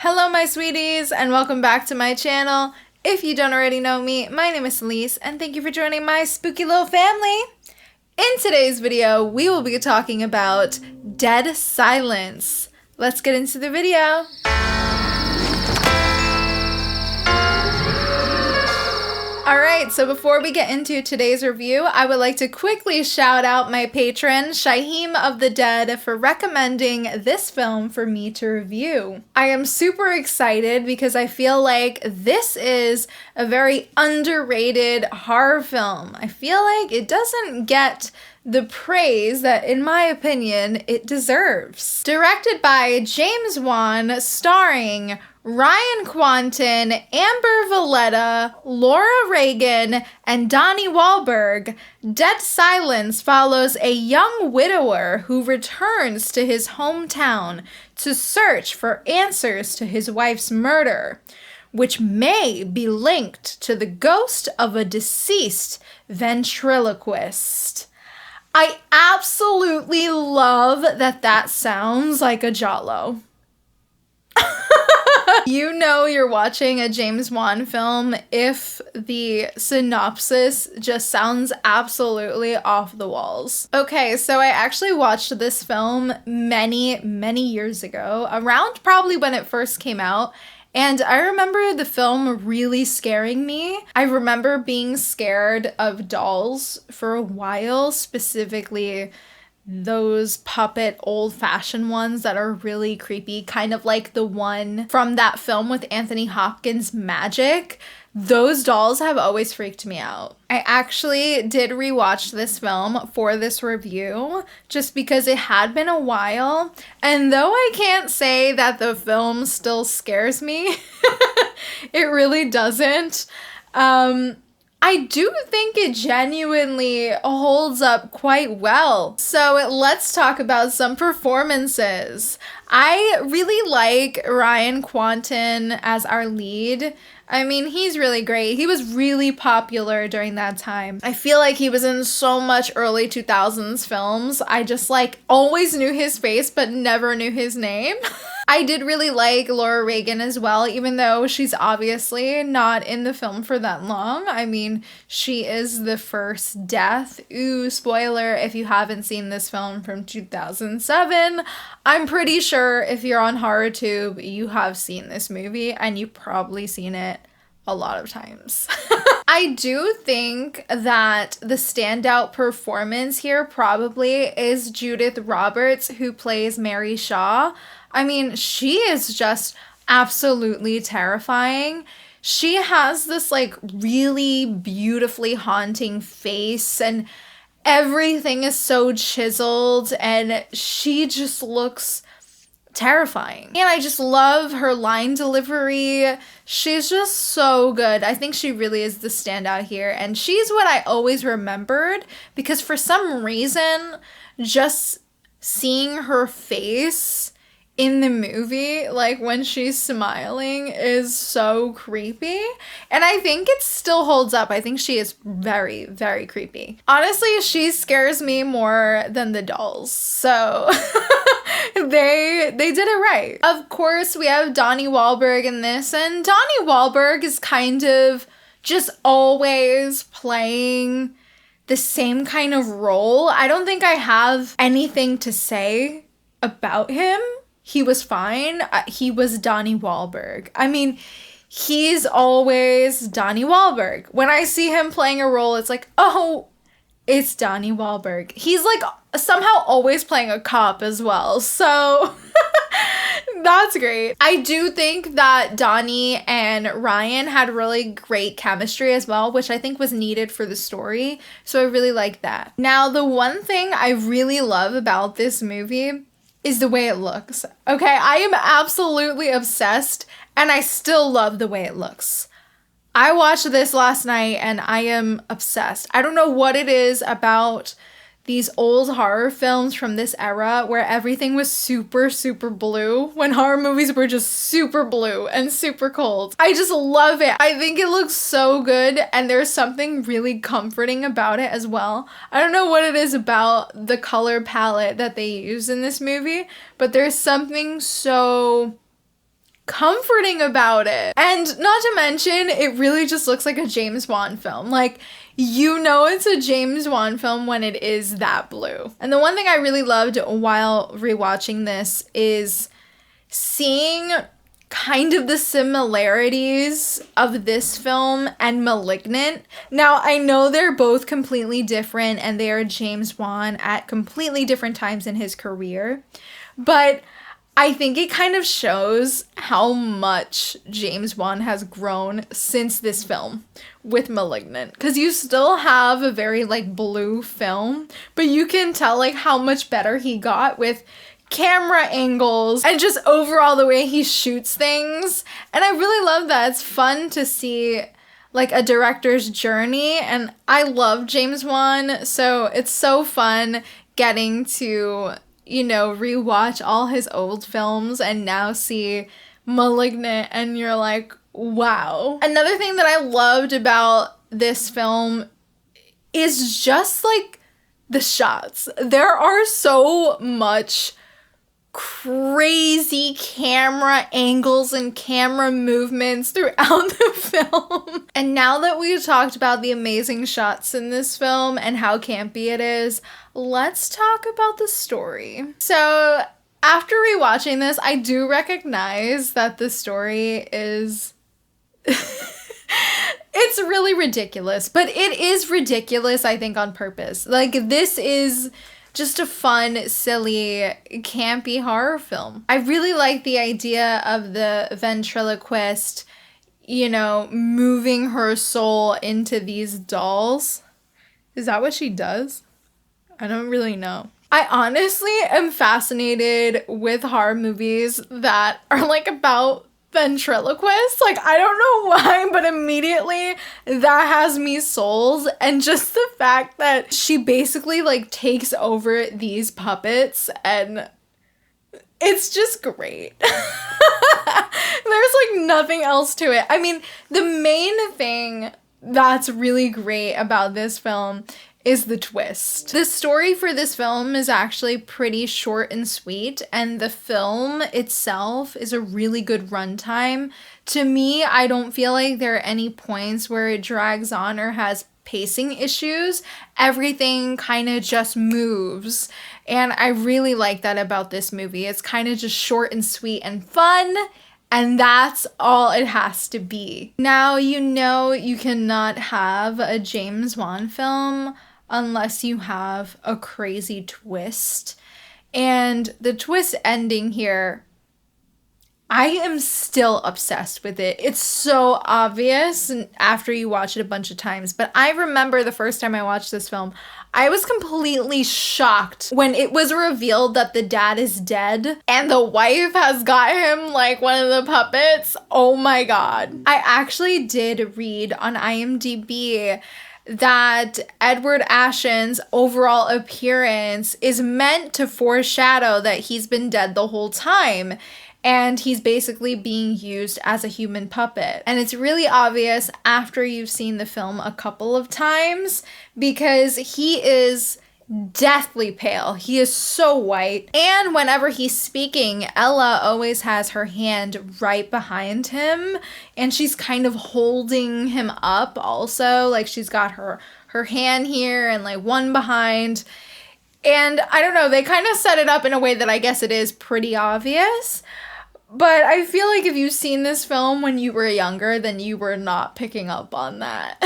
Hello my sweeties and welcome back to my channel. If you don't already know me, my name is Elise and thank you for joining my spooky little family. In today's video, we will be talking about Dead Silence. Let's get into the video. Alright, so before we get into today's review, I would like to quickly shout out my patron, Shaheem of the Dead, for recommending this film for me to review. I am super excited because I feel like this is a very underrated horror film. I feel like it doesn't get the praise that, in my opinion, it deserves. Directed by James Wan, starring Ryan Quanten, Amber Valletta, Laura Reagan, and Donnie Wahlberg, Dead Silence follows a young widower who returns to his hometown to search for answers to his wife's murder, which may be linked to the ghost of a deceased ventriloquist. I absolutely love that sounds like a giallo. You know you're watching a James Wan film if the synopsis just sounds absolutely off the walls. Okay, so I actually watched this film many years ago, around probably when it first came out. And I remember the film really scaring me. I remember being scared of dolls for a while, specifically those puppet old-fashioned ones that are really creepy, kind of like the one from that film with Anthony Hopkins, Magic. Those dolls have always freaked me out. I actually did rewatch this film for this review just because it had been a while, and though I can't say that the film still scares me, it really doesn't. I do think it genuinely holds up quite well. So let's talk about some performances. I really like Ryan Quanten as our lead. I mean, he's really great. He was really popular during that time. I feel like he was in so much early 2000s films. I just always knew his face but never knew his name. I did really like Laura Reagan as well, even though she's obviously not in the film for that long. I mean, she is the first death. Ooh, spoiler if you haven't seen this film from 2007. I'm pretty sure if you're on HorrorTube, you have seen this movie and you've probably seen it a lot of times. I do think that the standout performance here probably is Judith Roberts, who plays Mary Shaw. I mean, she is just absolutely terrifying. She has this really beautifully haunting face and everything is so chiseled and she just looks terrifying. And I just love her line delivery. She's just so good. I think she really is the standout here. And she's what I always remembered because for some reason, just seeing her face in the movie, when she's smiling, is so creepy. And I think it still holds up. I think she is very, very creepy. Honestly, she scares me more than the dolls. So they did it right. Of course, we have Donnie Wahlberg in this, and Donnie Wahlberg is kind of just always playing the same kind of role. I don't think I have anything to say about him. He was fine. He was Donnie Wahlberg. I mean, he's always Donnie Wahlberg. When I see him playing a role, it's oh, it's Donnie Wahlberg. He's somehow always playing a cop as well. So that's great. I do think that Donnie and Ryan had really great chemistry as well, which I think was needed for the story. So I really like that. Now, the one thing I really love about this movie is the way it looks. Okay, I am absolutely obsessed and I still love the way it looks. I watched this last night and I am obsessed. I don't know what it is about these old horror films from this era where everything was super blue, when horror movies were just super blue and super cold. I just love it. I think it looks so good and there's something really comforting about it as well. I don't know what it is about the color palette that they use in this movie, but there's something so comforting about it. And not to mention, it really just looks like a James Wan film. Like, you know it's a James Wan film when it is that blue. And the one thing I really loved while rewatching this is seeing kind of the similarities of this film and Malignant. Now, I know they're both completely different and they are James Wan at completely different times in his career, but I think it kind of shows how much James Wan has grown since this film with Malignant. Because you still have a very, like, blue film, but you can tell, like, how much better he got with camera angles and just overall the way he shoots things. And I really love that. It's fun to see, like, a director's journey, and I love James Wan, so it's so fun getting to, you know, rewatch all his old films and now see Malignant, and you're like, wow. Another thing that I loved about this film is just, like, the shots. There are so much crazy camera angles and camera movements throughout the film. And now that we've talked about the amazing shots in this film and how campy it is, let's talk about the story. So after rewatching this, I do recognize that the story is it's really ridiculous, but it is ridiculous, I think, on purpose. Like, this is just a fun, silly, campy horror film. I really like the idea of the ventriloquist, you know, moving her soul into these dolls. Is that what she does? I don't really know. I honestly am fascinated with horror movies that are, like, about ventriloquist. Like, I don't know why, but immediately that has me sold. And just the fact that she basically, like, takes over these puppets, and it's just great. There's, like, nothing else to it. I mean, the main thing that's really great about this film is the twist. The story for this film is actually pretty short and sweet, and the film itself is a really good runtime. To me, I don't feel like there are any points where it drags on or has pacing issues. Everything kind of just moves, and I really like that about this movie. It's kind of just short and sweet and fun, and that's all it has to be. Now, you know you cannot have a James Wan film unless you have a crazy twist. And the twist ending here, I am still obsessed with it. It's so obvious after you watch it a bunch of times, but I remember the first time I watched this film, I was completely shocked when it was revealed that the dad is dead and the wife has got him like one of the puppets. Oh my god. I actually did read on IMDb that Edward Ashen's overall appearance is meant to foreshadow that he's been dead the whole time, and he's basically being used as a human puppet. And it's really obvious after you've seen the film a couple of times, because he is deathly pale. He is so white. And whenever he's speaking, Ella always has her hand right behind him, and she's kind of holding him up also. Like, she's got her hand here and like one behind. And I don't know, they kind of set it up in a way that I guess it is pretty obvious. But I feel like if you've seen this film when you were younger, then you were not picking up on that.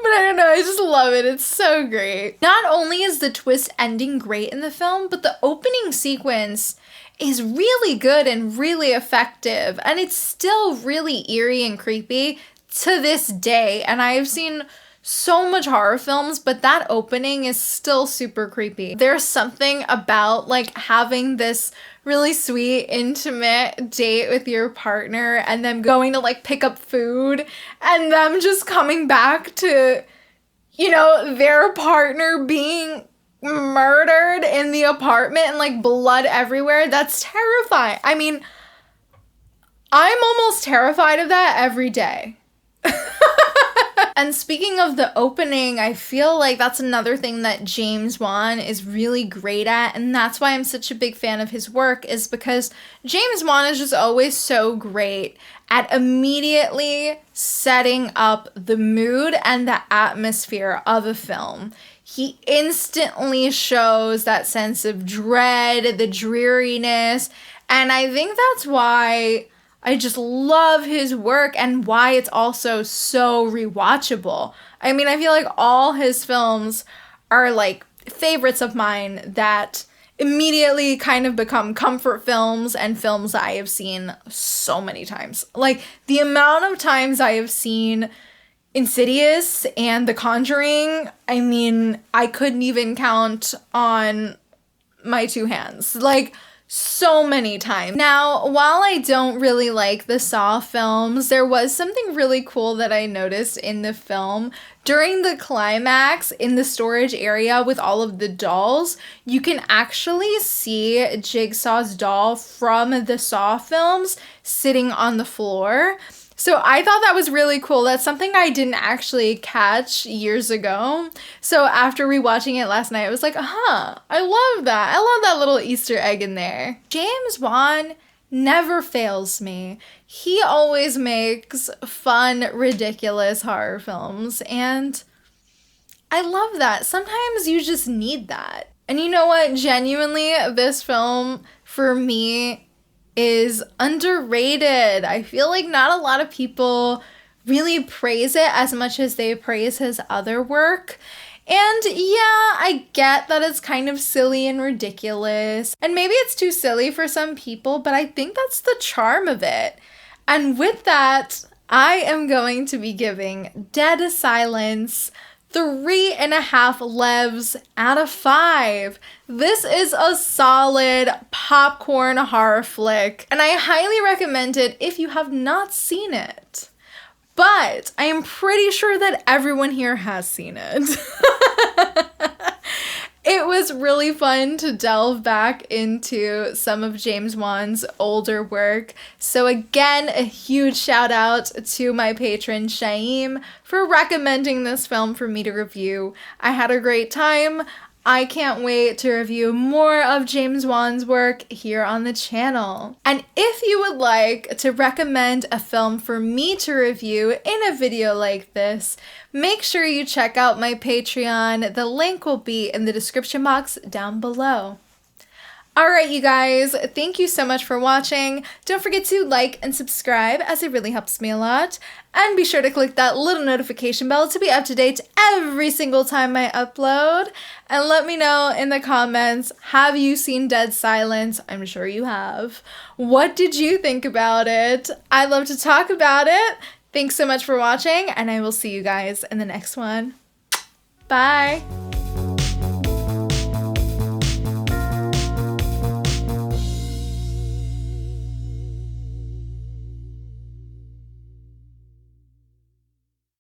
But I don't know, I just love it. It's so great. Not only is the twist ending great in the film, but the opening sequence is really good and really effective. And it's still really eerie and creepy to this day. And I've seen so much horror films, but that opening is still super creepy. There's something about like having this really sweet, intimate date with your partner and them going to like pick up food and them just coming back to, you know, their partner being murdered in the apartment and like blood everywhere. That's terrifying. I mean, I'm almost terrified of that every day. And speaking of the opening, I feel like that's another thing that James Wan is really great at, and that's why I'm such a big fan of his work, is because James Wan is just always so great at immediately setting up the mood and the atmosphere of a film. He instantly shows that sense of dread, the dreariness, and I think that's why I just love his work and why it's also so rewatchable. I mean, I feel like all his films are like favorites of mine that immediately kind of become comfort films and films that I have seen so many times. Like the amount of times I have seen Insidious and The Conjuring, I mean, I couldn't even count on my two hands. Like, so many times. Now, while I don't really like the Saw films, there was something really cool that I noticed in the film. During the climax in the storage area with all of the dolls, you can actually see Jigsaw's doll from the Saw films sitting on the floor. So I thought that was really cool. That's something I didn't actually catch years ago. So after rewatching it last night, I was like, I love that. I love that little Easter egg in there. James Wan never fails me. He always makes fun, ridiculous horror films, and I love that. Sometimes you just need that. And you know what? Genuinely, this film, for me, is underrated. I feel like not a lot of people really praise it as much as they praise his other work. And yeah, I get that it's kind of silly and ridiculous, and maybe it's too silly for some people, but I think that's the charm of it. And with that, I am going to be giving Dead Silence 3.5 levs out of 5. This is a solid popcorn horror flick, and I highly recommend it if you have not seen it. But I am pretty sure that everyone here has seen it. It was really fun to delve back into some of James Wan's older work. So again, a huge shout out to my patron Shaim for recommending this film for me to review. I had a great time. I can't wait to review more of James Wan's work here on the channel. And if you would like to recommend a film for me to review in a video like this, make sure you check out my Patreon. The link will be in the description box down below. Alright you guys, thank you so much for watching. Don't forget to like and subscribe as it really helps me a lot. And be sure to click that little notification bell to be up to date every single time I upload. And let me know in the comments, have you seen Dead Silence? I'm sure you have. What did you think about it? I'd love to talk about it. Thanks so much for watching, and I will see you guys in the next one. Bye!